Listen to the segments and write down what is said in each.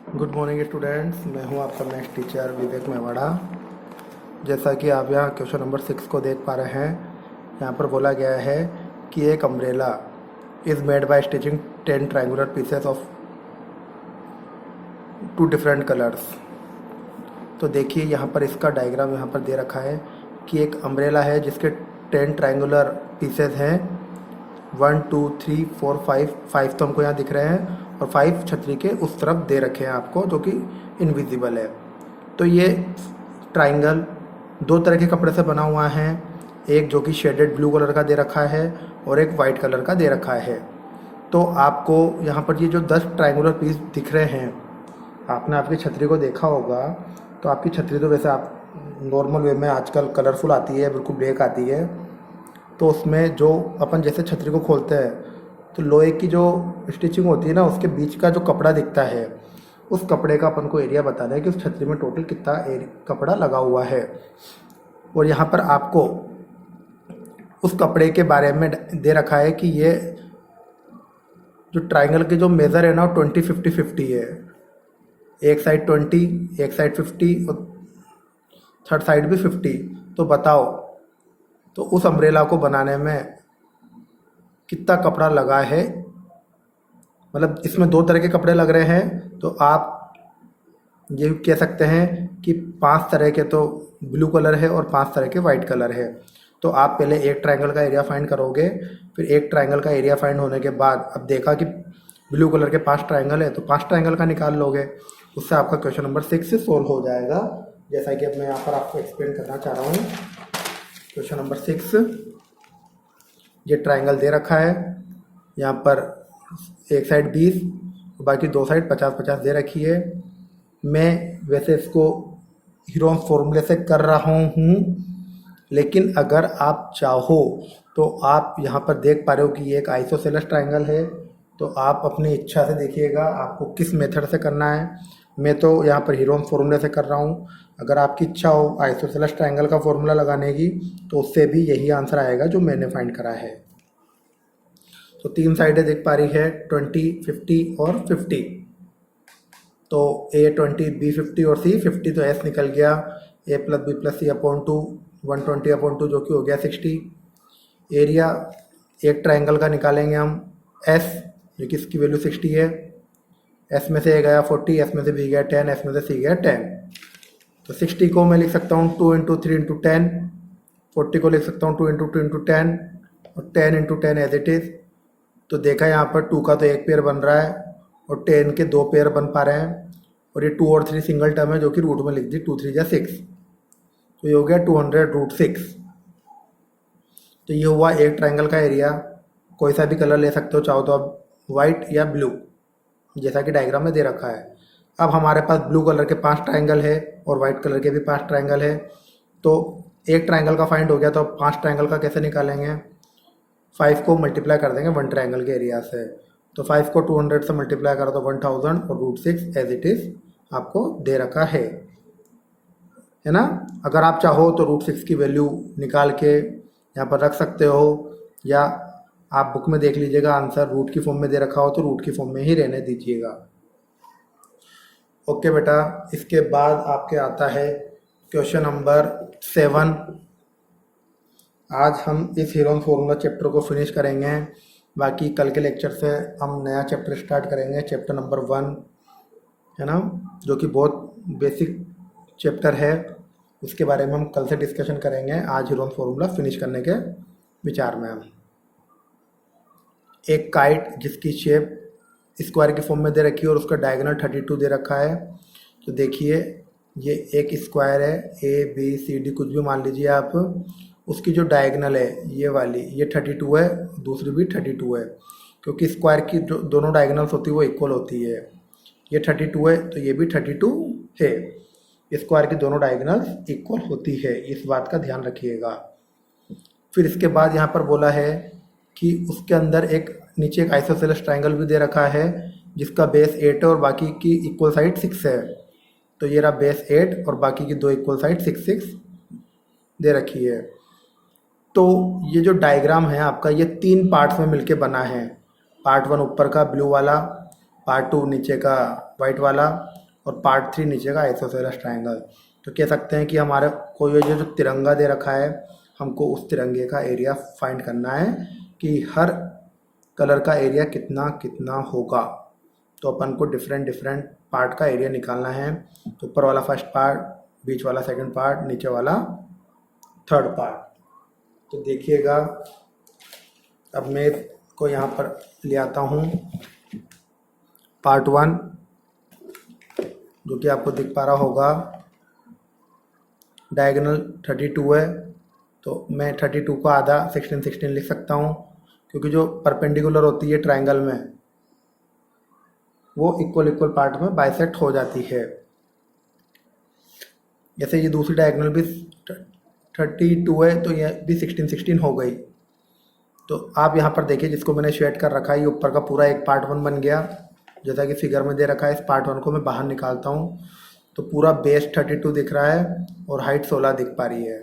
Good morning students, मैं हूं आपका मैथ्स टीचर विवेक मेवाड़ा। जैसा कि आप यहाँ क्वेश्चन नंबर 6 को देख पा रहे हैं, यहाँ पर बोला गया है कि एक umbrella is made by stitching 10 triangular pieces of 2 different colours. तो देखिए यहाँ पर इसका डायग्राम यहाँ पर दे रखा है कि एक अम्ब्रेला है जिसके 10 ट्रायंगुलर पीसेस हैं। 1 2 3 4 5 तो हमको यहाँ दिख रहे हैं और 5 छतरी के उस तरफ दे रखे हैं आपको, जो कि इनविजिबल है। तो ये ट्रायंगल दो तरह के कपड़े से बना हुआ है, एक जो कि शेडेड ब्लू कलर का दे रखा है और एक वाइट कलर का दे रखा है। तो आपको यहाँ पर ये जो 10 ट्रायंगुलर पीस दिख रहे हैं, आपने आपकी छतरी को देखा होगा। तो आपकी छतरी तो वैसे आप नॉर्मल वे में आजकल कलरफुल आती है, बिल्कुल ब्लैक आती है। तो उसमें जो अपन जैसे छतरी को खोलते हैं तो लोहे की जो स्टिचिंग होती है ना, उसके बीच का जो कपड़ा दिखता है, उस कपड़े का अपन को एरिया बताना है कि उस छतरी में टोटल कितना कपड़ा लगा हुआ है। और यहाँ पर आपको उस कपड़े के बारे में दे रखा है कि ये जो ट्रायंगल के जो मेज़र है ना, 20 50 50 है। एक साइड 20, एक साइड 50 और थर्ड साइड भी 50। तो बताओ, तो उस अम्ब्रेला को बनाने में कितना कपड़ा लगा है। मतलब इसमें दो तरह के कपड़े लग रहे हैं, तो आप ये कह सकते हैं कि 5 तरह के तो ब्लू कलर है और 5 तरह के वाइट कलर है। तो आप पहले एक ट्रायंगल का एरिया फाइंड करोगे, फिर एक ट्रायंगल का एरिया फाइंड होने के बाद अब देखा कि ब्लू कलर के 5 ट्रायंगल है, तो 5 ट्रायंगल का निकाल लोगे। उससे आपका क्वेश्चन नंबर 6 से सोल्व हो जाएगा। जैसा कि अब मैं यहाँ पर आपको एक्सप्लेन करना चाह रहा हूँ। क्वेश्चन नंबर 6, ये ट्रायंगल दे रखा है। यहाँ पर एक साइड 20, बाकी दो साइड 50-50 दे रखी है। मैं वैसे इसको हीरोन्स फॉर्मूले से कर रहा हूँ, लेकिन अगर आप चाहो तो आप यहाँ पर देख पा रहे हो कि ये एक आइसोसेलेस ट्रायंगल है। तो आप अपनी इच्छा से देखिएगा आपको किस मेथड से करना है। मैं तो यहाँ पर हीरोन्स फॉर्मूले से कर रहा हूँ। अगर आपकी इच्छा हो आइसोसेलेस ट्रायंगल का फॉर्मूला लगाने की, तो उससे भी यही आंसर आएगा जो मैंने फाइंड करा है। तो 3 साइडें देख पा रही है, 20 50 और 50। तो A 20, B 50 और C 50, तो S निकल गया A + B + C upon 2, 120 upon 2, जो कि हो गया 60। एरिया एक ट्रायंगल का निकालेंगे हम S, जो कि इसकी वैल्यू 60 है। S में से A गया 40, S में से B गया 10, S में से C गया 10। तो 60 को मैं लिख सकता हूँ 2 × 3 × 10, 40 को लिख सकता हूँ 2 × 2 × 10 और 10 × 10 एज इट इज़। तो देखा यहाँ पर 2 का तो एक पेयर बन रहा है और 10 के 2 पेयर बन पा रहे हैं। और ये 2 और 3 सिंगल टर्म है, जो कि रूट में लिख दी, 2 3 जा 6। तो ये हो गया 200√6। तो ये हुआ एक ट्रायंगल का एरिया। कोई सा भी कलर ले सकते हो, चाहो तो आप वाइट या ब्लू, जैसा कि डायग्राम में दे रखा है। अब हमारे पास ब्लू कलर के 5 ट्रायंगल है और वाइट कलर के भी 5 ट्रायंगल है। तो एक ट्रायंगल का फाइंड हो गया, तो अब 5 ट्रायंगल का कैसे निकालेंगे। 5 को मल्टीप्लाई कर देंगे 1 ट्रायंगल के एरिया से। तो 5 को 200 से मल्टीप्लाई करो तो 1000 और √6 एज इट इज़ आपको दे रखा है ना। अगर आप चाहो तो √6 की वैल्यू निकाल के यहाँ पर रख सकते हो, या आप बुक में देख लीजिएगा आंसर रूट की फॉर्म में दे रखा हो तो रूट की फॉर्म में ही रहने दीजिएगा। ओके बेटा, इसके बाद आपके आता है क्वेश्चन नंबर 7। आज हम इस हीरोन्स फॉर्मूला चैप्टर को फिनिश करेंगे। बाकी कल के लेक्चर से हम नया चैप्टर स्टार्ट करेंगे, चैप्टर नंबर 1 है ना, जो कि बहुत बेसिक चैप्टर है। उसके बारे में हम कल से डिस्कशन करेंगे। आज हीरोन्स फॉर्मूला फिनिश करने के विचार में हम एक काइट जिसकी शेप स्क्वायर की फॉर्म में दे रखी है और उसका डायगोनल 32 दे रखा है। तो देखिए ये एक स्क्वायर है, ABCD कुछ भी मान लीजिए आप। उसकी जो डायगोनल है ये वाली, ये 32 है, दूसरी भी 32 है, क्योंकि स्क्वायर की जो दोनों डायगोनल्स होती है वो इक्वल होती है। ये 32 है तो ये भी 32 है। स्क्वायर की दोनों डायगोनल्स इक्वल होती है, इस बात का ध्यान रखिएगा। फिर इसके बाद यहाँ पर बोला है कि उसके अंदर एक नीचे एक आइसोसेलेस ट्रायंगल भी दे रखा है, जिसका बेस 8 है और बाकी की इक्वल साइड 6 है। तो ये रहा बेस 8 और बाकी की दो इक्वल साइड 6 दे रखी है। तो ये जो डायग्राम है आपका, ये 3 पार्ट्स में मिलके बना है। पार्ट 1 ऊपर का ब्लू वाला, पार्ट 2 नीचे का वाइट वाला और पार्ट 3 नीचे का आइसोसेलेस ट्रायंगल। तो कह सकते हैं कि हमारे को ये जो तिरंगा दे रखा है, हमको उस तिरंगे का एरिया फाइंड करना है कि हर कलर का एरिया कितना कितना होगा। तो अपन को डिफरेंट डिफरेंट पार्ट का एरिया निकालना है। तो ऊपर वाला फर्स्ट पार्ट, बीच वाला सेकंड पार्ट, नीचे वाला थर्ड पार्ट। तो देखिएगा, अब मैं को यहाँ पर ले आता हूँ पार्ट 1, जो कि आपको दिख पा रहा होगा। डायगोनल 32 है, तो मैं 32 को आधा 16 16 लिख सकता हूँ, क्योंकि जो परपेंडिकुलर होती है ट्रायंगल में वो इक्वल इक्वल पार्ट में बाइसेक्ट हो जाती है। जैसे ये दूसरी डायगोनल भी 32 है, तो ये भी 16 16 हो गई। तो आप यहाँ पर देखिए, जिसको मैंने शेड कर रखा है, ये ऊपर का पूरा एक पार्ट 1 बन गया। जैसा कि फिगर में दे रखा है, इस पार्ट 1 को मैं बाहर निकालता हूँ तो पूरा बेस 32 दिख रहा है और हाइट 16 दिख पा रही है।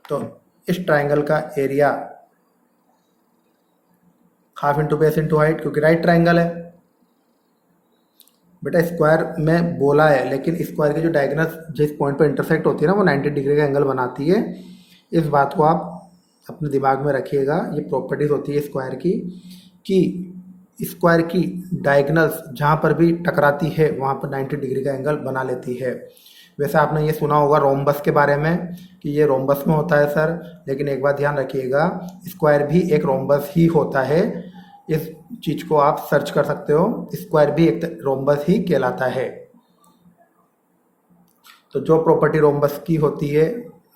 तो इस ट्राइंगल का area half into base into height, क्योंकि राइट ट्राइंगल है। बेटा स्क्वायर में बोला है, लेकिन स्क्वायर की जो डायगोनल जिस पॉइंट पर इंटरसेक्ट होती है ना, वो 90 डिग्री का एंगल बनाती है। इस बात को आप अपने दिमाग में रखिएगा। ये प्रॉपर्टीज होती है स्क्वायर की, कि स्क्वायर की डायगोनल्स जहाँ पर भी टकराती है वहाँ पर 90 डिग्री का एंगल बना लेती है। वैसे आपने ये सुना होगा रोम्बस के बारे में कि ये रोम्बस में होता है सर, लेकिन एक बात ध्यान रखिएगा, स्क्वायर भी एक रोम्बस ही होता है। इस चीज़ को आप सर्च कर सकते हो, स्क्वायर भी एक रोम्बस ही कहलाता है। तो जो प्रॉपर्टी रोम्बस की होती है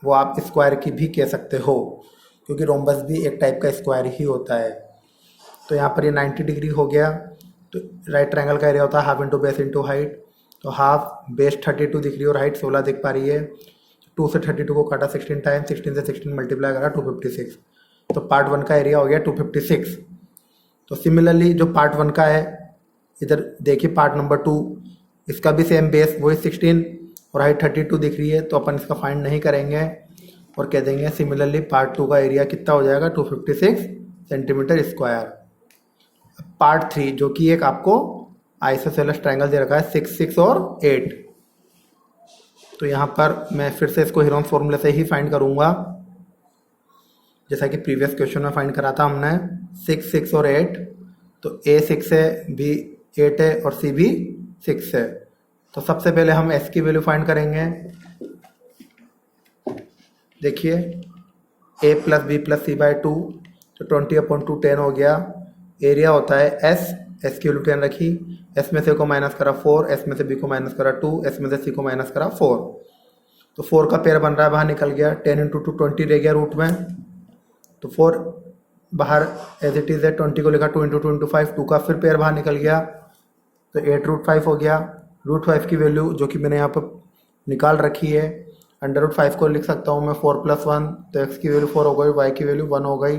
वो आप स्क्वायर की भी कह सकते हो, क्योंकि रोम्बस भी एक टाइप का स्क्वायर ही होता है। तो यहाँ पर ये 90 डिग्री हो गया। तो राइट ट्रायंगल का एरिया होता है half into base into height. तो हाफ बेस 32 दिख रही है और हाइट 16 दिख पा रही है। 2 से 32 को काटा 16 टाइम, 16 से 16 मल्टीप्लाई करा 256। तो पार्ट 1 का एरिया हो गया 256। तो सिमिलरली जो पार्ट 1 का है, इधर देखिए पार्ट नंबर 2, इसका भी सेम बेस वही 16 और हाइट 32 दिख रही है। तो अपन इसका फाइंड नहीं करेंगे और कह देंगे सिमिलरली पार्ट 2 का एरिया कितना हो जाएगा, 256 सेंटीमीटर स्क्वायर। पार्ट 3 जो कि एक आपको आइसोसेलेस ट्रायंगल दे रखा है 6 6 और 8। तो यहाँ पर मैं फिर से इसको हीरोन्स फॉर्मूले से ही फाइंड करूँगा, जैसा कि प्रीवियस क्वेश्चन में फाइंड करा था हमने। 6 6 और 8, तो A 6 है, B 8 है और C भी 6 है। तो सबसे पहले हम S की वैल्यू फाइंड करेंगे। देखिए A plus B plus C by 2, तो 20/2 10 हो गया। एरिया होता है S की वैल्यू 10 रखी, S में से को माइनस करा 4, S में से B को माइनस करा 2, S में से C को माइनस करा 4। तो 4 का पेयर बन रहा है, बाहर निकल गया। 10 इंटू 2 20 रह गया रूट में। तो 4 बाहर एज इट इज़ है, 20 को लिखा 2 इंटू 2 इंटू 5, 2 का फिर पेयर बाहर निकल गया। तो 8√5 हो गया। √5 की वैल्यू जो कि मैंने यहाँ पर निकाल रखी है, √5 को लिख सकता हूँ मैं 4 + 1, तो x की वैल्यू 4 हो गई, y की वैल्यू 1 हो गई।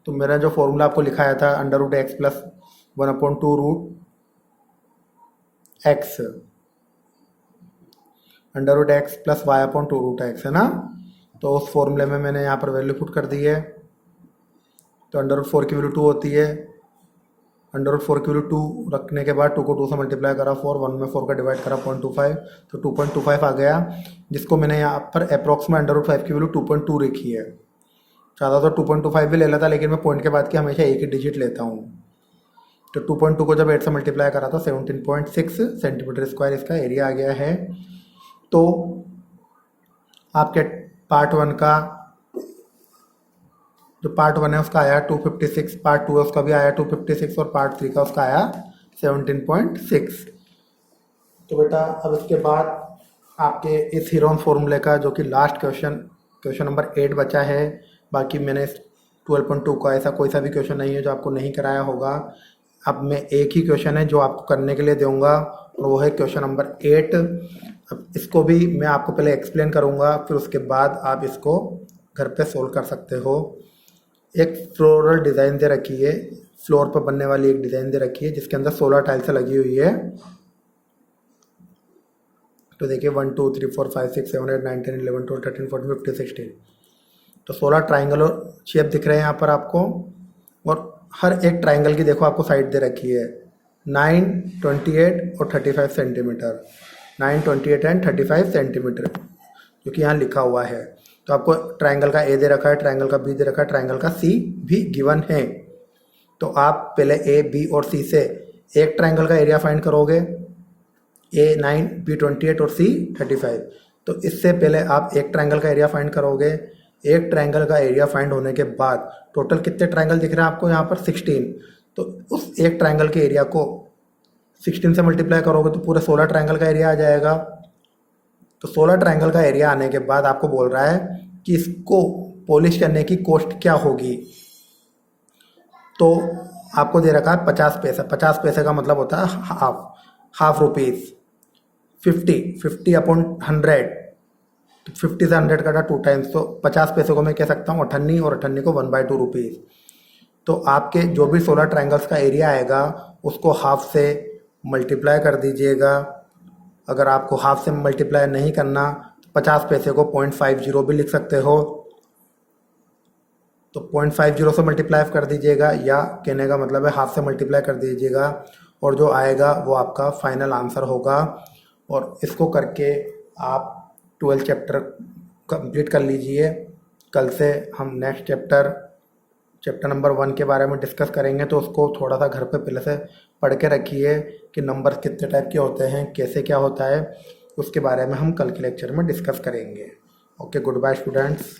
तो मेरा जो फॉर्मूला आपको लिखाया था √x + 1/2 √x, √x + y/2 √x है ना। तो उस फॉर्मूले में मैंने यहाँ पर वैल्यू पुट कर दी है। तो √4 की वैल्यू 2 होती है। √4 की वैल्यू 2 रखने के बाद 2 को 2 से मल्टीप्लाई करा 4, 1 में 4 का डिवाइड करा 0.25, तो 2.25 आ गया, जिसको मैंने यहाँ पर अप्रॉक्स में √5 की वैल्यू 2.2 रखी है। चाहता तो 2.25 भी ले लेता, लेकिन मैं पॉइंट के बाद की हमेशा एक ही डिजिट लेता हूँ। तो 2.2 को जब 8 से मल्टीप्लाई करा तो 17.6 सेंटीमीटर स्क्वायर इसका एरिया आ गया है। तो आपके पार्ट 1 का जो पार्ट 1 है उसका आया 256, पार्ट 2 है उसका भी आया 256 और पार्ट 3 का उसका आया 17.6। तो बेटा अब इसके बाद आपके इस हीरोन फॉर्मूले का जो कि लास्ट क्वेश्चन नंबर 8 बचा है। बाकी मैंने 12.2 का ऐसा कोई सा भी क्वेश्चन नहीं है जो आपको नहीं कराया होगा। अब मैं एक ही क्वेश्चन है जो आपको करने के लिए दूंगा, और वो है क्वेश्चन नंबर 8। अब इसको भी मैं आपको पहले एक्सप्लेन करूंगा, फिर उसके बाद आप इसको घर पे सोल्व कर सकते हो। एक फ्लोरल डिज़ाइन दे रखी है, फ्लोर पर बनने वाली एक डिज़ाइन दे रखी है, जिसके अंदर 16 टाइल्स लगी हुई है। तो देखिए 1 2 3 4 5 6 7 8 9 10 11 12 13 14 15 16, तो 16 ट्राइंगल शेप दिख रहे हैं यहाँ पर आपको। और हर एक ट्राइंगल की देखो आपको साइड दे रखी है। 9, 28 और 35 सेंटीमीटर, 9, 28 एंड 35 सेंटीमीटर, जो कि यहाँ लिखा हुआ है। तो आपको ट्रायंगल का ए दे रखा है, ट्रायंगल का बी दे रखा है, ट्रायंगल का सी भी गिवन है। तो आप पहले ए, बी और सी से एक ट्रायंगल का एरिया फाइंड करोगे, ए 9, बी 28 और सी 35। तो इससे पहले आप एक ट्रायंगल का एरिया फाइंड करोगे। एक ट्रायंगल का एरिया फाइंड होने के बाद टोटल कितने ट्रायंगल दिख रहे हैं आपको यहाँ पर? 16। तो उस एक ट्रायंगल के एरिया को 16 से मल्टीप्लाई करोगे तो पूरे 16 ट्रायंगल का एरिया आ जाएगा। तो 16 ट्रायंगल का एरिया आने के बाद आपको बोल रहा है कि इसको पॉलिश करने की कॉस्ट क्या होगी। तो आपको दे रखा है 50 पैसा। 50 पैसे का मतलब होता है हाफ रुपीज़। 50 अपॉन 100, तो 50 से 100 काटा 2 टाइम्स, तो 50 पैसे को मैं कह सकता हूँ 98, और 98 को 1/2 रुपीज़। तो आपके जो भी 16 ट्रायंगल्स का एरिया आएगा उसको हाफ से मल्टीप्लाई कर दीजिएगा। अगर आपको हाफ से मल्टीप्लाई नहीं करना तो 50 पैसे को 0.50 भी लिख सकते हो। तो 0.50 से मल्टीप्लाई कर दीजिएगा, या कहने का मतलब है हाफ से मल्टीप्लाई कर दीजिएगा, और जो आएगा वो आपका फाइनल आंसर होगा। और इसको करके आप 12 चैप्टर कंप्लीट कर लीजिए। कल से हम नेक्स्ट चैप्टर नंबर 1 के बारे में डिस्कस करेंगे, तो उसको थोड़ा सा घर पे पहले से पढ़ के रखिए कि नंबर कितने टाइप के होते हैं, कैसे क्या होता है, उसके बारे में हम कल के लेक्चर में डिस्कस करेंगे। Okay, good bye students.